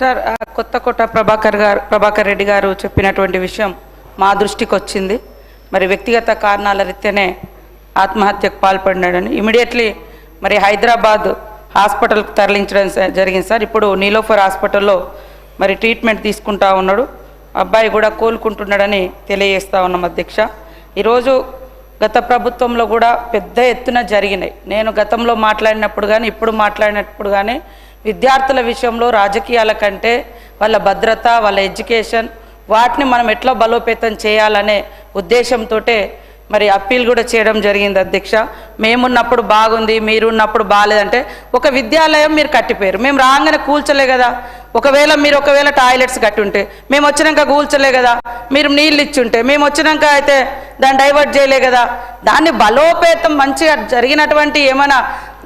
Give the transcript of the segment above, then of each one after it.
Sir Kothakota Prabhakar Reddy గారు చెప్పినటువంటి విషయం మా దృష్టికి వచ్చింది. మరి వ్యక్తిగత కారణాల రీత్యానే ఆత్మహత్యకు పాల్పడినాడని ఇమీడియట్లీ మరి హైదరాబాద్ హాస్పిటల్కి తరలించడం జరిగింది సార్. ఇప్పుడు నీలోఫర్ హాస్పిటల్లో మరి ట్రీట్మెంట్ తీసుకుంటా ఉన్నాడు. అబ్బాయి కూడా కోలుకుంటున్నాడని తెలియజేస్తా ఉన్నాం అధ్యక్ష. ఈరోజు గత ప్రభుత్వంలో కూడా పెద్ద ఎత్తున జరిగినాయి. నేను గతంలో మాట్లాడినప్పుడు కానీ ఇప్పుడు మాట్లాడినప్పుడు కానీ విద్యార్థుల విషయంలో రాజకీయాల కంటే వాళ్ళ భద్రత, వాళ్ళ ఎడ్యుకేషన్, వాటిని మనం ఎట్లా బలోపేతం చేయాలనే ఉద్దేశంతో మరి అప్పీల్ కూడా చేయడం జరిగింది అధ్యక్ష. మేమున్నప్పుడు బాగుంది, మీరున్నప్పుడు బాగాలేదంటే ఒక విద్యాలయం మీరు కట్టిపోయారు, మేము రాగానే కూల్చలే కదా. ఒకవేళ టాయిలెట్స్ కట్టి ఉంటే మేము వచ్చినాక కూల్చలే కదా. మీరు నీళ్ళు ఇచ్చుంటే మేము వచ్చినాక అయితే దాన్ని డైవర్ట్ చేయలే కదా. దాన్ని బలోపేతం మంచిగా జరిగినటువంటి ఏమైనా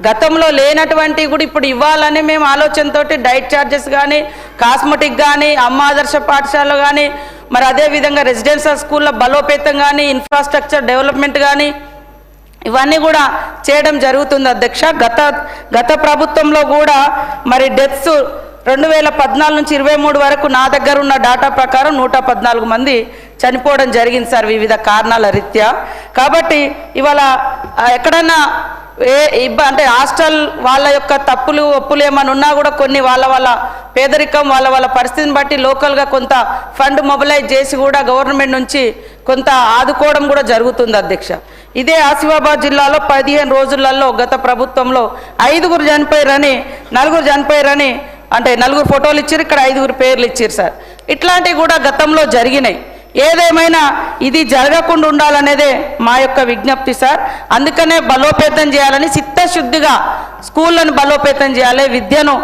గతంలో లేనటువంటి కూడా ఇప్పుడు ఇవ్వాలని మేము ఆలోచనతో డైట్ ఛార్జెస్ కానీ, కాస్మెటిక్ కానీ, అమ్మ ఆదర్శ పాఠశాలలో కానీ, మరి అదేవిధంగా రెసిడెన్షియల్ స్కూళ్ళ బలోపేతం కానీ, ఇన్ఫ్రాస్ట్రక్చర్ డెవలప్మెంట్ కానీ ఇవన్నీ కూడా చేయడం జరుగుతుంది అధ్యక్ష. గత ప్రభుత్వంలో కూడా మరి డెత్స్ 2014 నుంచి 23 వరకు నా దగ్గర ఉన్న డాటా ప్రకారం 114 మంది చనిపోవడం జరిగింది సార్ వివిధ కారణాల రీత్యా. కాబట్టి ఇవాళ ఎక్కడన్నా అంటే హాస్టల్ వాళ్ళ యొక్క తప్పులు ఒప్పులు ఏమైనా ఉన్నా కూడా కొన్ని వాళ్ళ పేదరికం వాళ్ళ పరిస్థితిని బట్టి లోకల్గా కొంత ఫండ్ మొబిలైజ్ చేసి కూడా గవర్నమెంట్ నుంచి కొంత ఆదుకోవడం కూడా జరుగుతుంది అధ్యక్ష. ఇదే ఆసిఫాబాద్ జిల్లాలో 15 రోజులలో గత ప్రభుత్వంలో 5 చనిపోయారని 4 చనిపోయారని అంటే 4 ఫోటోలు ఇచ్చారు, ఇక్కడ 5 పేర్లు ఇచ్చారు సార్. ఇట్లాంటివి కూడా గతంలో జరిగినాయి. ఏదేమైనా ఇది జరగకుండా ఉండాలనేదే మా యొక్క విజ్ఞప్తి సార్. అందుకనే బలోపేతం చేయాలని చిత్తశుద్ధిగా స్కూళ్ళను బలోపేతం చేయాలి, విద్యను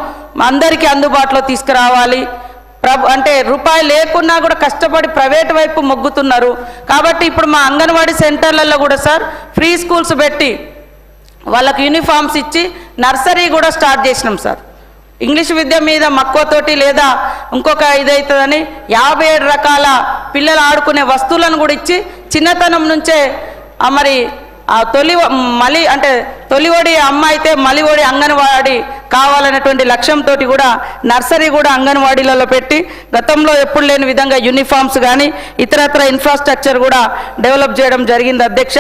అందరికీ అందుబాటులో తీసుకురావాలి. అంటే రూపాయి లేకున్నా కూడా కష్టపడి ప్రైవేట్ వైపు మొగ్గుతున్నారు. కాబట్టి ఇప్పుడు మా అంగన్వాడీ సెంటర్లలో కూడా సార్ ఫ్రీ స్కూల్స్ పెట్టి వాళ్ళకి యూనిఫామ్స్ ఇచ్చి నర్సరీ కూడా స్టార్ట్ చేసినాం సార్. ఇంగ్లీష్ విద్య మీద మక్కువతోటి లేదా ఇంకొక ఇదవుతుందని 57 రకాల పిల్లలు ఆడుకునే వస్తువులను కూడా ఇచ్చి చిన్నతనం నుంచే మరి తొలిఒడి అమ్మ అయితే మలిఒడి అంగన్వాడీ కావాలనేటువంటి లక్ష్యంతో కూడా నర్సరీ కూడా అంగన్వాడీలలో పెట్టి గతంలో ఎప్పుడు లేని విధంగా యూనిఫామ్స్ కానీ ఇతరత్ర ఇన్ఫ్రాస్ట్రక్చర్ కూడా డెవలప్ చేయడం జరిగింది అధ్యక్ష.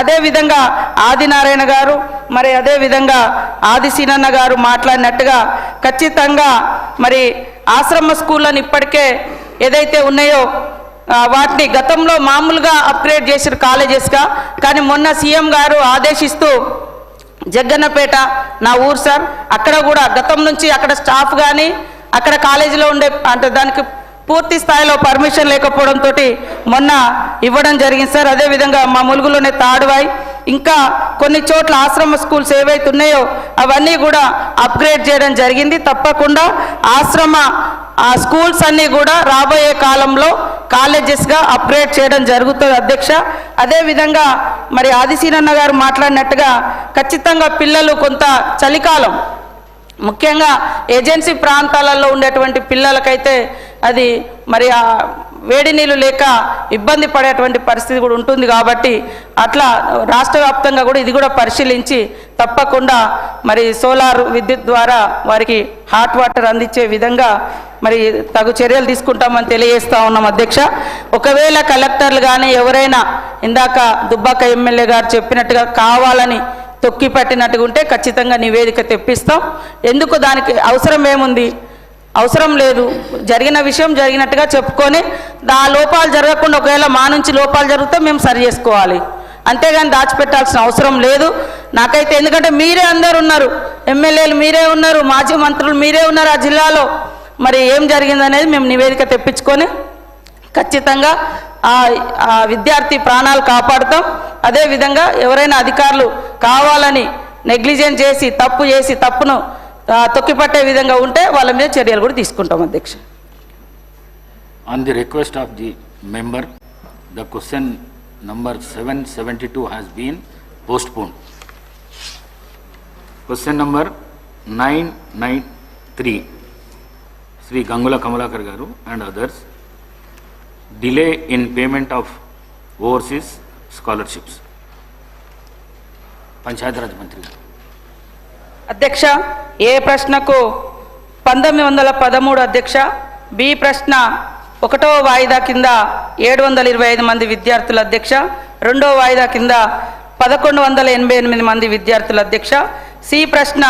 అదేవిధంగా ఆదినారాయణ గారు మరి అదేవిధంగా ఆదిశీనన్న గారు మాట్లాడినట్టుగా ఖచ్చితంగా మరి ఆశ్రమ స్కూళ్ళని ఇప్పటికే ఏదైతే ఉన్నాయో వాటిని గతంలో మామూలుగా అప్గ్రేడ్ చేశారు కాలేజెస్గా. కానీ మొన్న సీఎం గారు ఆదేశిస్తూ జగ్గన్నపేట నా ఊరు సార్, అక్కడ కూడా గతం నుంచి అక్కడ స్టాఫ్ కానీ అక్కడ కాలేజీలో ఉండే అంటే దానికి పూర్తి స్థాయిలో పర్మిషన్ లేకపోవడంతో మొన్న ఇవ్వడం జరిగింది సార్. అదేవిధంగా మా ములుగులోనే తాడువాయి ఇంకా కొన్ని చోట్ల ఆశ్రమ స్కూల్స్ ఏవైతే ఉన్నాయో అవన్నీ కూడా అప్గ్రేడ్ చేయడం జరిగింది. తప్పకుండా ఆశ్రమ స్కూల్స్ అన్నీ కూడా రాబోయే కాలంలో కాలేజెస్గా అప్గ్రేడ్ చేయడం జరుగుతుంది అధ్యక్ష. అదేవిధంగా మరి ఆదిశీనన్న గారు మాట్లాడినట్టుగా ఖచ్చితంగా పిల్లలు కొంత చలికాలం ముఖ్యంగా ఏజెన్సీ ప్రాంతాలలో ఉండేటువంటి పిల్లలకైతే అది మరి వేడి నీళ్ళు లేక ఇబ్బంది పడేటువంటి పరిస్థితి కూడా ఉంటుంది. కాబట్టి అట్లా రాష్ట్ర వ్యాప్తంగా కూడా ఇది కూడా పరిశీలించి తప్పకుండా మరి సోలార్ విద్యుత్ ద్వారా వారికి హాట్ వాటర్ అందించే విధంగా మరి తగు చర్యలు తీసుకుంటామని తెలియజేస్తా ఉన్నాం అధ్యక్ష. ఒకవేళ కలెక్టర్లు కానీ ఎవరైనా ఇందాక దుబ్బాక ఎమ్మెల్యే గారు చెప్పినట్టుగా కావాలని తొక్కి పట్టినట్టుగా ఉంటే ఖచ్చితంగా నివేదిక తెప్పిస్తాం. ఎందుకు దానికి అవసరం ఏముంది? అవసరం లేదు. జరిగిన విషయం జరిగినట్టుగా చెప్పుకొని ఆ లోపాలు జరగకుండా ఒకవేళ మా నుంచి లోపాలు జరిగితే మేము సరి చేసుకోవాలి, అంతేగాని దాచిపెట్టాల్సిన అవసరం లేదు నాకైతే. ఎందుకంటే మీరే అందరు ఉన్నారు, ఎమ్మెల్యేలు మీరే ఉన్నారు, మాజీ మంత్రులు మీరే ఉన్నారు ఆ జిల్లాలో. మరి ఏం జరిగిందనేది మేము నివేదిక తెప్పించుకొని ఖచ్చితంగా ఆ విద్యార్థి ప్రాణాలు కాపాడుతాం. అదేవిధంగా ఎవరైనా అధికారులు కావాలని నెగ్లిజెన్స్ చేసి తప్పును తొక్కిపట్టే విధంగా ఉంటే వాళ్ళ మీద చర్యలు కూడా తీసుకుంటాం అధ్యక్ష. On the request of the member the question number 772 has been postponed. Question number 993 Shri Gangula Kamalakar గారు and others, delay in payment of overseas scholarships. Panchayati Raj మంత్రి గారు. అధ్యక్ష, ఏ ప్రశ్నకు 1913 అధ్యక్ష. బి ప్రశ్న 1వ వాయిదా కింద 725 మంది విద్యార్థుల అధ్యక్ష. 2వ వాయిదా కింద 1188 మంది విద్యార్థుల అధ్యక్ష. సి ప్రశ్న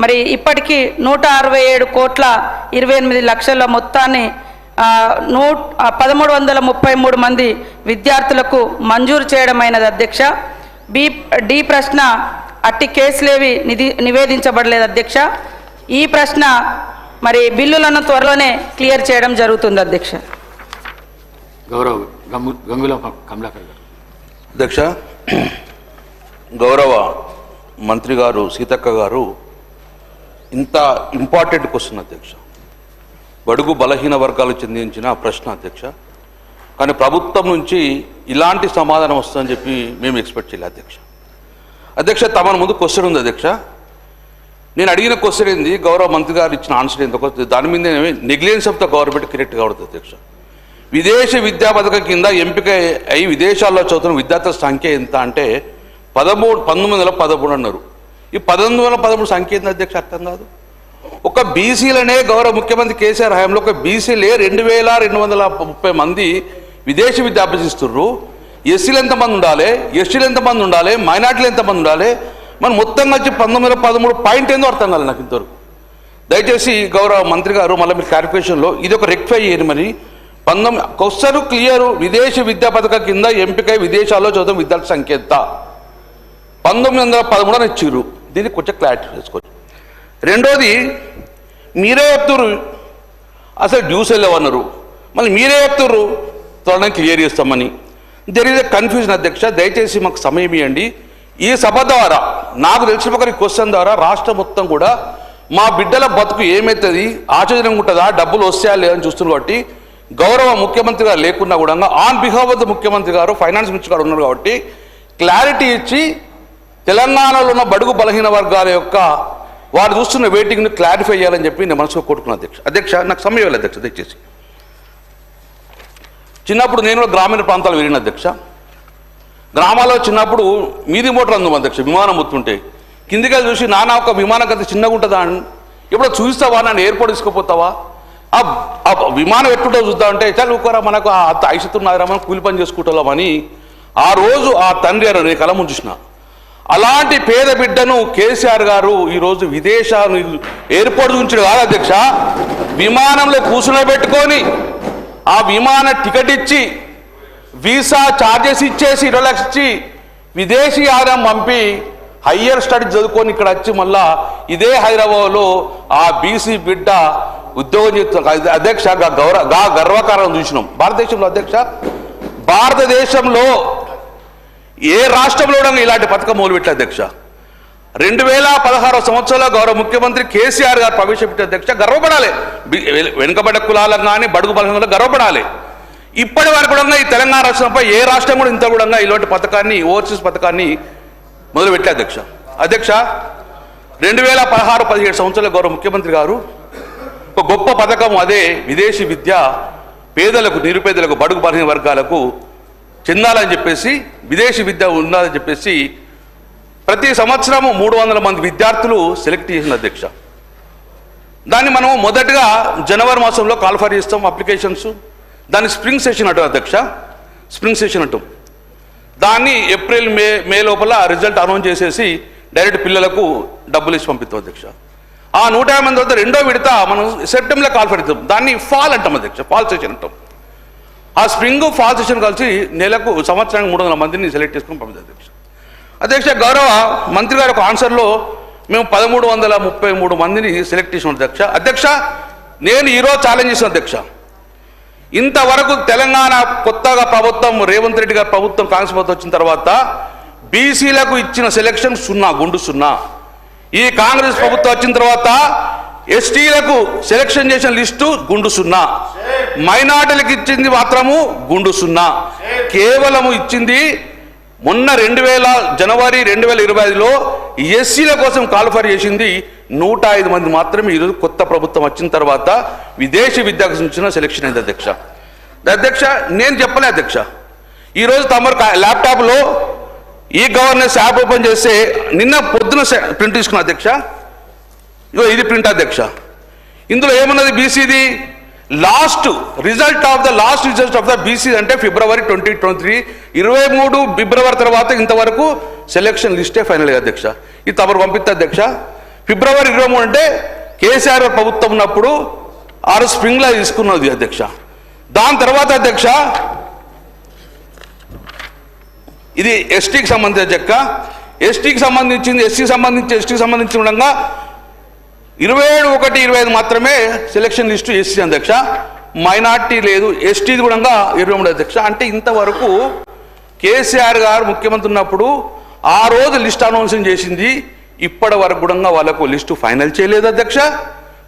మరి ఇప్పటికీ 167,28,00,000 మొత్తాన్ని 1333 మంది విద్యార్థులకు మంజూరు చేయడమైనది అధ్యక్ష. డి ప్రశ్న అట్టి కేసులేవి నివేదించబడలేదు అధ్యక్ష. ఈ ప్రశ్న మరి బిల్లులను త్వరలోనే క్లియర్ చేయడం జరుగుతుంది అధ్యక్ష. గౌరవ గంగుల కమలాకర్ గారు. అధ్యక్ష, గౌరవ మంత్రి గారు సీతక్క గారు ఇంత ఇంపార్టెంట్ క్వశ్చన్ అధ్యక్ష, బడుగు బలహీన వర్గాలకు చెందించిన ప్రశ్న అధ్యక్ష. కానీ ప్రభుత్వం నుంచి ఇలాంటి సమాధానం వస్తుందని చెప్పి మేము ఎక్స్పెక్ట్ చేయలేదు అధ్యక్ష. అధ్యక్ష, తమ ముందు క్వశ్చన్ ఉంది అధ్యక్ష. నేను అడిగిన క్వశ్చన్ ఏంది, గౌరవ మంత్రి గారు ఇచ్చిన ఆన్సర్ ఏంది, దాని మీద negligence of the government correct కావడదు అధ్యక్ష. విదేశీ విద్యా పథకం కింద ఎంపిక అయి విదేశాల్లో చదువుతున్న విద్యార్థుల సంఖ్య ఎంత అంటే 1913 అన్నారు. ఈ 1913 సంఖ్య ఏంది అధ్యక్ష అర్థం కాదు. ఒక బీసీలనే గౌరవ ముఖ్యమంత్రి కేసీఆర్ హయాంలో ఒక బీసీలే 2230 మంది విదేశీ విద్య అభ్యసిస్తున్నారు. ఎస్సీలు ఎంతమంది ఉండాలి, ఎస్టీలు ఎంతమంది ఉండాలి, మైనార్టీలు ఎంతమంది ఉండాలి, మనం మొత్తం వచ్చి 1913 పాయింట్ ఏందో అర్థం కాలేదు నాకు ఇంతవరకు. దయచేసి గౌరవ మంత్రి గారు మళ్ళీ మీరు క్లారిఫికేషన్లో ఇది ఒక రెక్టిఫై చేయని మరి. క్వశ్చన్ క్లియర్, విదేశీ విద్యా పథకం కింద ఎంపిక విదేశాల్లో చదువుతున్న విద్యార్థి సంఖ్య ఎంత 1913 అని ఇచ్చిర్రు. దీనికి కొంచెం క్లారిటీ చేసుకోవచ్చు. రెండోది మీరే చెప్తున్నారు అసలు డ్యూస్ వెళ్ళవన్నారు, మళ్ళీ మీరే చెప్తున్నారు త్వరగా క్లియర్ చేస్తామని. దెర్ ఈజ్ ఎ కన్ఫ్యూజన్ అధ్యక్ష. దయచేసి మాకు సమయం ఇవ్వండి. ఈ సభ ద్వారా నాకు తెలిసిన ఒక క్వశ్చన్ ద్వారా రాష్ట్రం మొత్తం కూడా మా బిడ్డల బతుకు ఏమవుతుంది, ఆచరణంగా ఉంటుందా, డబ్బులు వస్తాయా లేదని చూస్తున్నారు. కాబట్టి గౌరవ ముఖ్యమంత్రి గారు లేకున్నా కూడా ఆన్ బిహాఫ్ ఆఫ్ ద ముఖ్యమంత్రి గారు ఫైనాన్స్ మినిస్టర్ గారు ఉన్నారు కాబట్టి క్లారిటీ ఇచ్చి తెలంగాణలో ఉన్న బడుగు బలహీన వర్గాల యొక్క వారు చూస్తున్న వెయిటింగ్ను క్లారిఫై చేయాలని చెప్పి నేను మనసులో కోరుకున్నాను అధ్యక్ష. అధ్యక్ష, నాకు సమయం ఇవ్వాలి అధ్యక్ష. దయచేసి చిన్నప్పుడు నేను గ్రామీణ ప్రాంతాలు వెళ్ళిన అధ్యక్ష. గ్రామాల్లో చిన్నప్పుడు మీది మోటార్ అందం అధ్యక్ష, విమానం వస్తుంటే కిందికి చూసి నాన్న ఒక విమానం గత చిన్నగా ఉంటుందా అని, ఇప్పుడు చూస్తావా, నన్ను ఎయిర్పోర్ట్ తీసుకుపోతావా, ఆ విమానం ఎట్టుంటో చూద్దామంటే చాలా ఊరుకోరా మనకు అంత ఐషత్తున్నారా, మనం కూలి పని చేసుకుంటామని ఆ రోజు ఆ తండ్రి గారు నేను కళ ముందు చూసిన. అలాంటి పేద బిడ్డను కేసీఆర్ గారు ఈరోజు విదేశాలు ఎయిర్పోర్ట్ గురించి కాదు అధ్యక్ష, విమానంలో కూర్చునబెట్టుకొని ఆ విమాన టికెట్ ఇచ్చి వీసా ఛార్జెస్ ఇచ్చేసి 20 లక్షలు ఇచ్చి విదేశీ ఆదాయం పంపి హయ్యర్ స్టడీస్ చదువుకొని ఇక్కడ వచ్చి మళ్ళా ఇదే హైదరాబాద్లో ఆ బీసీ బిడ్డ ఉద్యోగం చేస్తున్న అధ్యక్ష గర్వకారణం చూసినాం భారతదేశంలో. అధ్యక్ష, భారతదేశంలో ఏ రాష్ట్రంలో ఇలాంటి పథకం మొదలుపెట్టే అధ్యక్ష. 2016 సంవత్సరంలో గౌరవ ముఖ్యమంత్రి కేసీఆర్ గారు ప్రవేశపెట్టే అధ్యక్ష గర్వపడాలి. వెనుకబడ్డ కులాలకు కానీ బడుగు బలహీనలకు గర్వపడాలి. ఇప్పటి వరకు కూడా ఈ తెలంగాణ రాష్ట్రంపై ఏ రాష్ట్రం కూడా ఇంత కూడా ఇలాంటి పథకాన్ని ఓవర్సీస్ పథకాన్ని మొదలుపెట్టే అధ్యక్ష. అధ్యక్ష, 2016-17 సంవత్సరంలో గౌరవ ముఖ్యమంత్రి గారు ఒక గొప్ప పథకం, అదే విదేశీ విద్య పేదలకు, నిరుపేదలకు, బడుగు బలహీన వర్గాలకు చెందాలని చెప్పేసి, విదేశీ విద్య ఉండాలని చెప్పేసి ప్రతి సంవత్సరము 300 మంది విద్యార్థులు సెలెక్ట్ చేసిన అధ్యక్ష. దాన్ని మనం మొదటగా జనవరి మాసంలో కాల్ఫర్ చేస్తాం అప్లికేషన్స్. దాన్ని స్ప్రింగ్ సెషన్ అంటాం అధ్యక్ష, స్ప్రింగ్ సెషన్ అంటాం. దాన్ని ఏప్రిల్ మే లోపల రిజల్ట్ అనౌన్స్ చేసేసి డైరెక్ట్ పిల్లలకు డబ్బులు ఇచ్చి పంపిస్తాం అధ్యక్ష. ఆ 150 మంది వద్ద రెండో విడత మనం సెప్టెంబర్లో కాల్ఫర్ ఇస్తాం. దాన్ని ఫాల్ అంటాం అధ్యక్ష, ఫాల్ సెషన్ అంటాం. ఆ స్ప్రింగ్ ఫాల్ సెషన్ కలిసి నెలకు సంవత్సరానికి 300 మందిని సెలెక్ట్ చేసుకుని పంపిస్తాం అధ్యక్ష. అధ్యక్ష, గౌరవ మంత్రి గారి ఒక ఆన్సర్లో మేము 1333 మందిని సెలెక్ట్ చేసిన అధ్యక్ష. అధ్యక్ష, నేను ఈరోజు ఛాలెంజ్ చేసిన అధ్యక్ష, ఇంతవరకు తెలంగాణ కొత్తగా ప్రభుత్వం రేవంత్ రెడ్డి గారి ప్రభుత్వం కాంగ్రెస్ ప్రభుత్వం వచ్చిన తర్వాత బీసీలకు ఇచ్చిన సెలెక్షన్ 0, గుండు 0. ఈ కాంగ్రెస్ ప్రభుత్వం వచ్చిన తర్వాత ఎస్టీలకు సెలెక్షన్ చేసిన లిస్టు గుండు 0, మైనార్టీలకు ఇచ్చింది మాత్రము గుండు 0. కేవలము ఇచ్చింది మొన్న జనవరి 2025లో ఎస్సీల కోసం కాల్ఫర్ చేసింది 105 మంది మాత్రమే. ఈరోజు కొత్త ప్రభుత్వం వచ్చిన తర్వాత విదేశీ విద్యకు సంబంధించిన సెలెక్షన్ అయింది అధ్యక్ష. అధ్యక్ష, నేను చెప్పలే అధ్యక్ష, ఈరోజు తమరు ల్యాప్టాప్లో ఈ గవర్నెన్స్ యాప్ ఓపెన్ చేస్తే నిన్న పొద్దున ప్రింట్ తీసుకున్న అధ్యక్ష. ఇగో ఇది ప్రింట్ అధ్యక్ష. ఇందులో ఏమున్నది బీసీది last result of the BC అంటే ఫిబ్రవరి 2023 23 ఫిబ్రవరి తర్వాత ఇంతవరకు సెలక్షన్ లిస్టే ఫైనల్ అధ్యక్ష. ఇది తమరు పంపిస్తే అధ్యక్ష. ఫిబ్రవరి 23 అంటే కేసీఆర్ ప్రభుత్వం ఉన్నప్పుడు 6 స్ప్రింగ్లా తీసుకున్నది అధ్యక్ష. దాని తర్వాత అధ్యక్ష ఇది ఎస్టీకి సంబంధించిన అధ్యక్ష. ఎస్టీకి సంబంధించింది ఎస్టీకి సంబంధించి ఉండగా 27/1/25 మాత్రమే సెలక్షన్ లిస్టు ఎస్సీ అధ్యక్ష. మైనార్టీ లేదు, ఎస్టీది కూడా 23 అధ్యక్ష. అంటే ఇంతవరకు కేసీఆర్ గారు ముఖ్యమంత్రి ఉన్నప్పుడు ఆ రోజు లిస్ట్ అనౌన్సింగ్ చేసింది, ఇప్పటి వరకు కూడా వాళ్ళకు లిస్టు ఫైనల్ చేయలేదు అధ్యక్ష.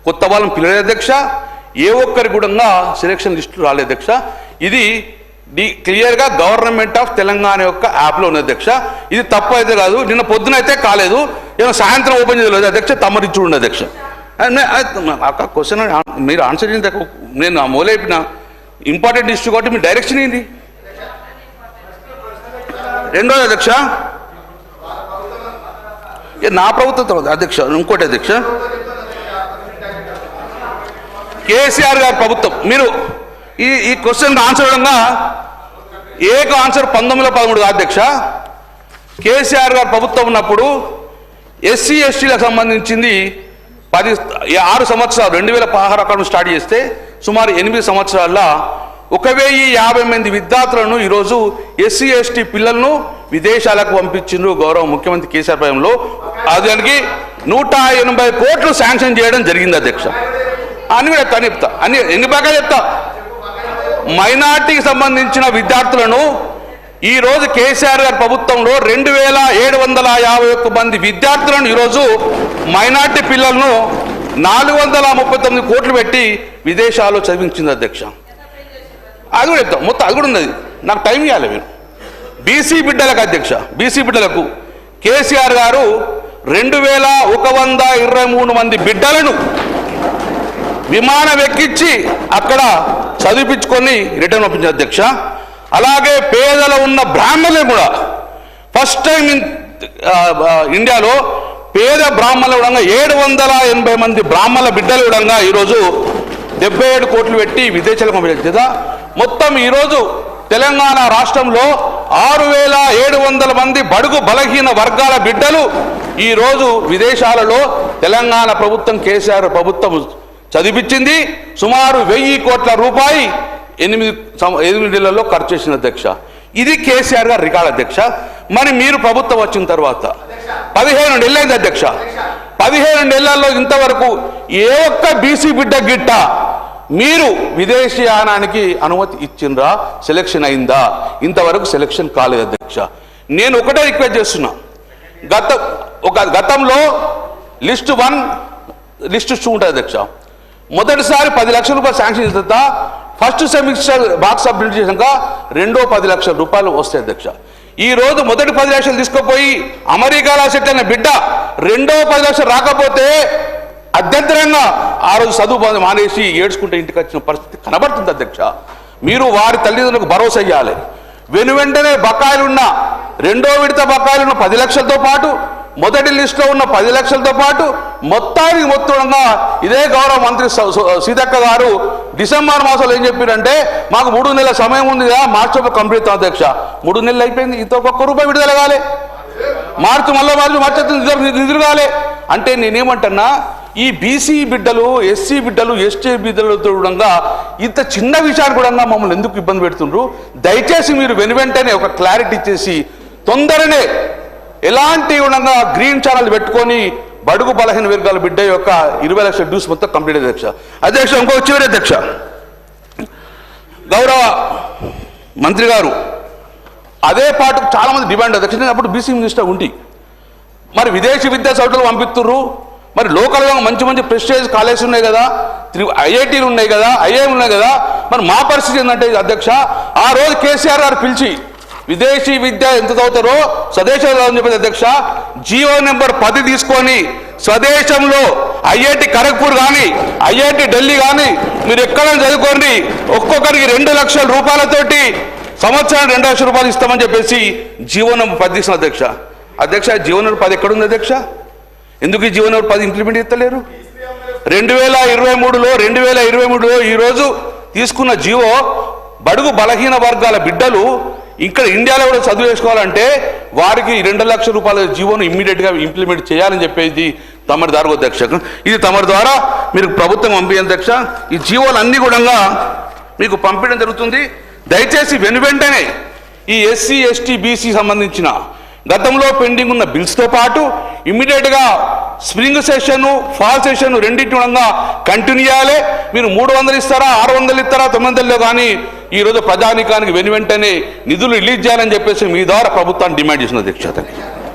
కొత్త వాళ్ళని పిలలేదు అధ్యక్ష. ఏ ఒక్కరి కూడా సెలక్షన్ లిస్టు రాలేదు అధ్యక్ష. ఇది క్లియర్గా గవర్నమెంట్ ఆఫ్ తెలంగాణ యొక్క యాప్లో ఉంది అధ్యక్ష. ఇది తప్పు అయితే కాదు, నిన్న పొద్దున అయితే కాలేదు, ఏమో సాయంత్రం ఓపెన్ చేయలేదు అధ్యక్ష. తమరిచ్చు ఉండే అధ్యక్ష. క్వశ్చన్ మీరు ఆన్సర్ చేయండి. నేను మూలైపోయిన ఇంపార్టెంట్ ఇష్యూ కాబట్టి మీ డైరెక్షన్ ఏంటి? రెండోది అధ్యక్ష, నా ప్రభుత్వం తర్వాత అధ్యక్ష ఇంకోటి అధ్యక్ష, కేసీఆర్ గారి ప్రభుత్వం మీరు ఈ క్వశ్చన్ ఆన్సర్ విధంగా ఏక ఆన్సర్ 1913 అధ్యక్ష. కేసీఆర్ గారు ప్రభుత్వం ఉన్నప్పుడు ఎస్సీ ఎస్టీలకు సంబంధించింది 6 సంవత్సరాలు 2016 అకౌంట్ స్టార్ట్ చేస్తే సుమారు 8 సంవత్సరాల్లో 1050 విద్యార్థులను ఈరోజు ఎస్సీ ఎస్టీ పిల్లలను విదేశాలకు పంపించిండ్రు గౌరవ ముఖ్యమంత్రి కేసీఆర్ పయంలో. దానికి 180 కోట్లు శాంక్షన్ చేయడం జరిగింది అధ్యక్ష. అని కూడా చెప్తా అన్ని ఎన్ని బాగా చెప్తా. మైనార్టీకి సంబంధించిన విద్యార్థులను ఈరోజు కేసీఆర్ గారి ప్రభుత్వంలో 2751 మంది విద్యార్థులను ఈరోజు మైనార్టీ పిల్లలను 439 కోట్లు పెట్టి విదేశాల్లో చదివించింది అధ్యక్ష. అది కూడా చెప్తాం మొత్తం, అది కూడా ఉన్నది. నాకు టైం ఇవ్వాలి మీరు. బీసీ బిడ్డలకు అధ్యక్ష, బీసీ బిడ్డలకు కేసీఆర్ గారు 2123 మంది బిడ్డలను విమానం ఎక్కించి అక్కడ చదివించుకొని రిటర్న్ పంపించారు అధ్యక్ష. అలాగే పేదలు ఉన్న బ్రాహ్మణులు కూడా ఫస్ట్ టైం ఇండియాలో పేద బ్రాహ్మణులు కూడా 780 మంది బ్రాహ్మణుల బిడ్డలు కూడా ఈరోజు 77 కోట్లు పెట్టి విదేశాలకు పంపించారు. మొత్తం ఈరోజు తెలంగాణ రాష్ట్రంలో 6700 మంది బడుగు బలహీన వర్గాల బిడ్డలు ఈరోజు విదేశాలలో తెలంగాణ ప్రభుత్వం కేసీఆర్ ప్రభుత్వం చదివించింది. సుమారు 1000 కోట్ల రూపాయి 8 నెలల్లో ఖర్చు చేసిన అధ్యక్ష. ఇది కేసీఆర్ గారు రికార్డ్ అధ్యక్ష. మరి మీరు ప్రభుత్వం వచ్చిన తర్వాత 17 నెలలైంది అధ్యక్ష. 17 నెలల్లో ఇంతవరకు ఏ ఒక్క బీసీ బిడ్డ గిట్ట మీరు విదేశీయానానికి అనుమతి ఇచ్చిండ్రా? సెలక్షన్ అయిందా? ఇంతవరకు సెలక్షన్ కాలేదు అధ్యక్ష. నేను ఒకటే రిక్వెస్ట్ చేస్తున్నా, గతంలో లిస్ట్ 1 లిస్ట్ 2 ఉంటుంది అధ్యక్ష. మొదటిసారి 10 లక్షల రూపాయలు శాంక్షన్ చేస్తా, ఫస్ట్ సెమిస్టర్ బాక్స్ సబ్మిట్ చేసాక రెండో 10 లక్షల రూపాయలు వస్తాయి అధ్యక్ష. ఈ రోజు మొదటి 10 లక్షలు తీసుకుపోయి అమెరికాలో సెటిల్ అయిన బిడ్డ రెండో 10 లక్షలు రాకపోతే అధ్యంతరంగా ఆ రోజు చదువు మానేసి ఏడ్చుకుంటే ఇంటికి వచ్చిన పరిస్థితి కనబడుతుంది అధ్యక్ష. మీరు వారి తల్లిదండ్రులకు భరోసా ఇవ్వాలి. వెంటనే బకాయిలున్న రెండో విడత బకాయిలున్న 10 లక్షలతో పాటు మొదటి లిస్టులో ఉన్న 10 లక్షలతో పాటు మొత్తానికి మొత్తంగా ఇదే గౌరవ మంత్రి సీతక్క గారు డిసెంబర్ మాసంలో ఏం చెప్పారంటే, మాకు 3 నెలల సమయం ఉంది కదా, మార్చిలో కంప్లీట్ అధ్యక్ష. 3 నెలలు అయిపోయింది, ఇంత ₹1 విడుదల కాలే. మార్చి నిధులు కాలే. అంటే నేనేమంటున్నా, ఈ బీసీ బిడ్డలు, ఎస్సీ బిడ్డలు, ఎస్టీ బిడ్డలతో కూడా ఇంత చిన్న విషయాన్ని కూడా మమ్మల్ని ఎందుకు ఇబ్బంది పెడుతుండ్రు? దయచేసి మీరు వెంటనే ఒక క్లారిటీ ఇచ్చేసి తొందరనే ఎలాంటి ఉండగా గ్రీన్ ఛానల్ పెట్టుకొని బడుగు బలహీన వర్గాల బిడ్డ యొక్క 20 లక్షల డ్యూస్ మొత్తం కంప్లీట్ అధ్యక్ష. అధ్యక్ష ఇంకో చివరి అధ్యక్ష, గౌరవ మంత్రి గారు అదే పాటు చాలా మంది డిమాండ్ అధ్యక్ష. నేను అప్పుడు బీసీ మినిస్టర్ ఉండి మరి విదేశీ విద్యా సంస్థలు పంపిస్తుర్రు, మరి లోకల్గా మంచి మంచి ప్రెస్టేజ్ కాలేజెస్ ఉన్నాయి కదా, ఐఐటీలు ఉన్నాయి కదా, ఐఐఎం ఉన్నాయి కదా, మరి మా పరిస్థితి ఏంటంటే అధ్యక్ష, ఆ రోజు కేసీఆర్ గారు పిలిచి విదేశీ విద్య ఎంత చదువుతారో స్వదేశంలో అని చెప్పేది అధ్యక్ష. జీవో నెంబర్ 10 తీసుకొని స్వదేశంలో ఐఐటి ఖరగ్పూర్ కానీ ఐఐటి ఢిల్లీ కానీ మీరు ఎక్కడైనా చదువుకోండి, ఒక్కొక్కరికి 2 లక్షల రూపాయలతోటి సంవత్సరానికి 2 లక్షల రూపాయలు ఇస్తామని చెప్పేసి జీవో నెంబర్ 10 తీసిన అధ్యక్ష. అధ్యక్ష జీవో నెంబర్ 10 ఎక్కడుంది అధ్యక్ష? ఎందుకు ఈ జీవో నెంబర్ 10 ఇంప్లిమెంట్ చేస్తలేరు? 2023లో ఈరోజు తీసుకున్న జీవో బడుగు బలహీన వర్గాల బిడ్డలు ఇక్కడ ఇండియాలో కూడా చదువు వేసుకోవాలంటే వారికి 2 లక్షల రూపాయల జీవోను ఇమ్మీడియట్గా ఇంప్లిమెంట్ చేయాలని చెప్పేది తమరి ద్వారా అధ్యక్ష. ఇది తమరి ద్వారా మీరు ప్రభుత్వం పంపించండి అధ్యక్ష. ఈ జీవోలు అన్ని కూడా మీకు పంపించడం జరుగుతుంది. దయచేసి వెంటనే ఈ ఎస్సీ ఎస్టీ బీసీ సంబంధించిన గతంలో పెండింగ్ ఉన్న బిల్స్తో పాటు ఇమ్మీడియట్గా స్ప్రింగ్ సెషన్ ఫాల్ సెషన్ రెండింటి కూడా కంటిన్యూ చేయాలి. మీరు 300 ఇస్తారా 600 ఇస్తారా 900 కానీ ఈరోజు ప్రజానీకానికి వెంటనే నిధులు రిలీజ్ చేయాలని చెప్పేసి మీ ద్వారా ప్రభుత్వాన్ని డిమాండ్ చేసిన అధ్యక్షత.